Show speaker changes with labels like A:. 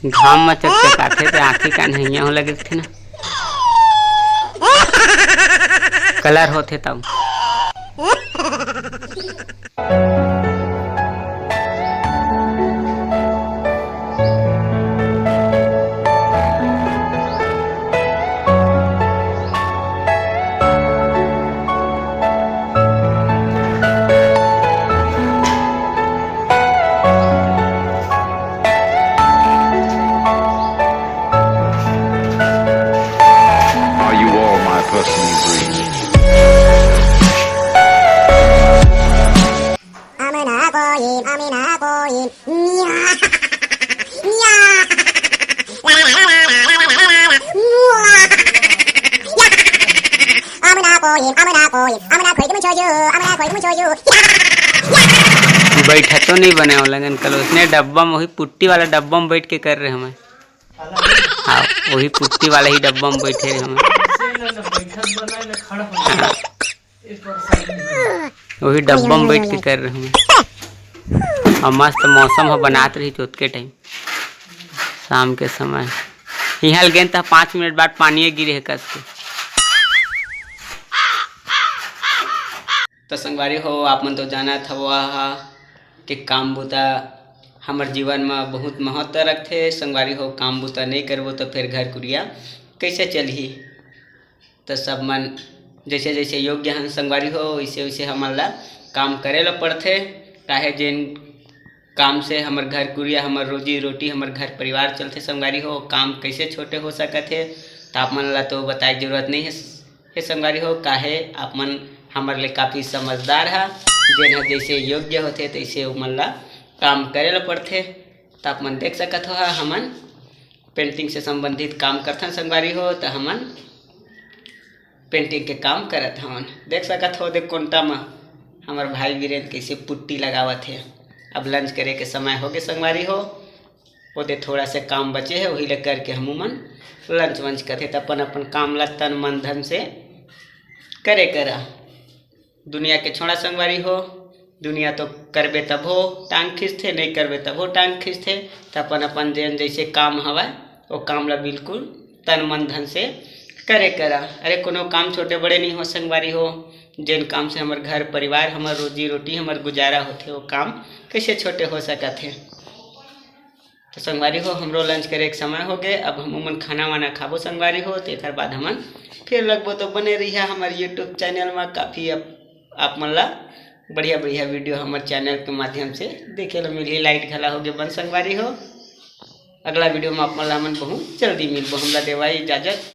A: घाम में चकचकाथे तो आँखी कान हैया हो लगे थे ना, कलर होते तब। बैठा तो नहीं बने लगन कल उसने डब्बा में, वही पुट्टी वाला डब्बा में बैठ के कर रहे हमें। हाँ वही पुट्टी वाला ही डब्बा में बैठे रहे हमें, वही डब्बा में बैठ के कर रहे हमें। और मस्त मौसम है बनात रही चौथ के टाइम शाम के समय। यहाँ गए तो 5 मिनट बाद पानी गिरे है कस के। तो संगवारी हो आप मन तो जाना था वह कि काम बूता हमार जीवन में बहुत महत्व रखते। संगवारी हो काम बूता नहीं करबो तो फिर घर कुरिया कैसे चलही। तो सब मन जैसे जैसे योग्य हैं संगवारी हो वैसे वैसे हमारा काम करे ला पड़ते। काहे जिन काम से हमार घर कुरिया हमार रोजी रोटी हमार घर परिवार चलते। संगवारी हो काम कैसे छोटे हो सकते तो आप मन ला तो बताए जरूरत नहीं है संगवारी हो। काहे आप मन हमारे लिए काफ़ी समझदार है, जिन जैसे योग्य होते तैसे मन ला काम करे ला पड़ते। तो आप मन देख सकत हो हमन पेंटिंग से संबंधित काम करथन संगवारी हो। तो हमन पेंटिंग के काम करत हमन देख सकत हो। देख कोंटा में हमार भाई वीरेंद्र कैसे पुट्टी लगावत है। अब लंच करे के समय हो गए संगवारी हो, वो दे थोड़ा से काम बचे है वही ले करके हम मन लंच वंच करते। तो अपन अपन काम ला तन मन धन से करे करा। दुनिया के छोड़ा संगवारी हो, दुनिया तो करबे तब हो टांग खींचते, नहीं करबे तब हो टांग खींचते। तो अपन अपन जेन जैसे काम हवा वो काम ला बिल्कुल तन मन धन से करे करा। अरे कोनो काम छोटे बड़े नहीं हो संगवारी हो, जिन काम से हमार घर परिवार हमार रोजी रोटी हमार गुजारा होते वो काम कैसे छोटे हो सकते। तो संगवारी हो हमरो लंच करे के समय हो गए। अब हम मन खाना वाना खाबो संगवारी हो। तो एक बाद हमन फिर लगभग तो बने रही है हमारे यूट्यूब चैनल में। काफ़ी आप मन ला बढ़िया बढ़िया वीडियो हमारे चैनल के माध्यम से देखे ला मिली। लाइट घला हो गए बन संगवारी हो। अगला वीडियो में आप मन ला बहुत जल्दी मिलबो। हमला देवाई इजाजत।